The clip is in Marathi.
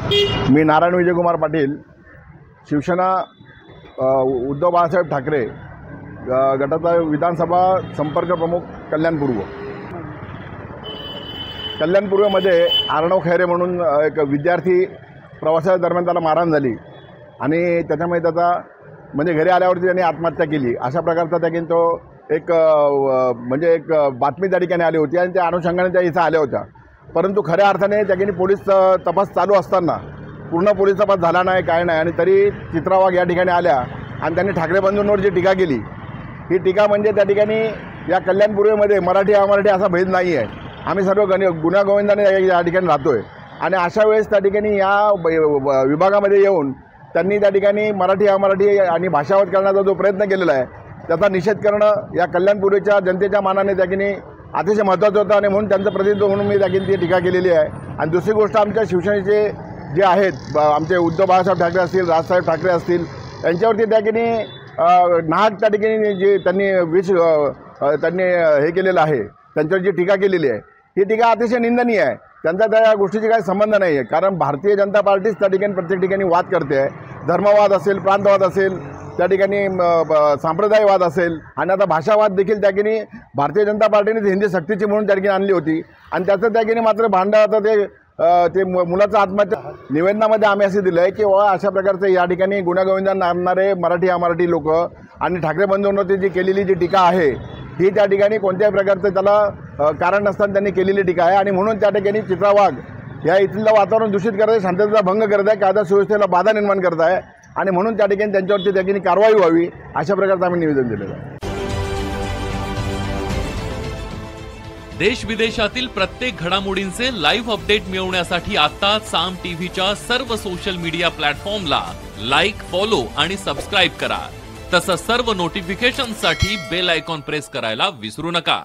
मी नारायण विजयकुमार पाटील, शिवसेना उद्धव बाळासाहेब ठाकरे गटाचा विधानसभा संपर्क प्रमुख कल्याणपूर्वमध्ये अर्णव खैरे म्हणून एक विद्यार्थी प्रवासाच्या दरम्यान त्याला मारहाण झाली आणि त्याच्यामुळे त्याचा म्हणजे घरी आल्यावरती त्यांनी आत्महत्या केली अशा प्रकारचा त्याने तो एक बातमी त्या ठिकाणी आली होती आणि त्या अनुषंगाने त्या इथं आल्या होत्या। परंतु खऱ्या अर्थाने त्याने पोलीस तपास चालू असताना पूर्ण पोलीस तपास झाला नाही, काय नाही, आणि तरी चित्रा वाघ या ठिकाणी आल्या आणि त्यांनी ठाकरे बंधूंवर जी टीका केली, ही टीका म्हणजे त्या ठिकाणी या कल्याणपूर्वेमध्ये मराठी अमराठी असा भेद नाही आहे। आम्ही सर्व गुण्यागोविंदाने या ठिकाणी राहतो आहे आणि अशा वेळेस त्या ठिकाणी या विभागामध्ये येऊन त्यांनी त्या ठिकाणी मराठी अमराठी आणि भाषावत करण्याचा जो प्रयत्न केलेला आहे त्याचा निषेध करणं या कल्याणपूर्वेच्या जनतेच्या मानाने त्या ठिकाणी अतिशय महत्त्वाचं होतं आणि म्हणून त्यांचं प्रतिनिधित्व म्हणून मी त्या ठिकाणी ती टीका केलेली आहे। आणि दुसरी गोष्ट, आमच्या शिवसेनेचे जे आहेत आमचे उद्धव बाळासाहेब ठाकरे असतील, राजसाहेब ठाकरे असतील, यांच्यावरती त्या ठिकाणी नाहक त्या ठिकाणी जे त्यांनी हे केलेलं आहे, त्यांच्यावर जी टीका केलेली आहे ही टीका अतिशय निंदनीय आहे। त्यांचा त्या गोष्टीशी काही संबंध नाही आहे, कारण भारतीय जनता पार्टीच त्या ठिकाणी प्रत्येक ठिकाणी वाद करते आहे। धर्मवाद असेल, प्रांतवाद असेल, त्या ठिकाणी सांप्रदायवाद असेल आणि आता भाषावाद देखील त्या ठिकाणी भारतीय जनता पार्टीने हिंदी सक्तीची म्हणून त्या ठिकाणी आणली होती आणि त्याचं त्या ठिकाणी मात्र भांडण आता ते मुलाचं आत्महत्या निवेदनामध्ये आम्ही असे दिलं आहे की अशा प्रकारचे या ठिकाणी गुण्यागोविंदांना आणणारे मराठी अमराठी लोक आणि ठाकरे बंधूंवरती जी केलेली जी टीका आहे ही त्या ठिकाणी कोणत्याही प्रकारचं त्याला कारण नसताना त्यांनी केलेली टीका आहे आणि म्हणून त्या ठिकाणी चित्रा वाघ या इथलं वातावरण दूषित करत आहे, शांततेचा भंग करत आहे, कायदा सुव्यवस्थेला बाधा निर्माण करत आहे आणि म्हणून त्या ठिकाणी त्यांच्यावरती त्या ठिकाणी कारवाई व्हावी अशा प्रकारचं आम्ही निवेदन दिलेलं आहे। देश विदेशातील प्रत्येक घडामोडींचे लाईव्ह अपडेट मिळवण्यासाठी आता साम टीव्हीच्या सर्व सोशल मीडिया प्लॅटफॉर्मला लाईक, फॉलो आणि सबस्क्राईब करा। तसंच सर्व नोटिफिकेशनसाठी बेल आयकॉन प्रेस करायला विसरू नका।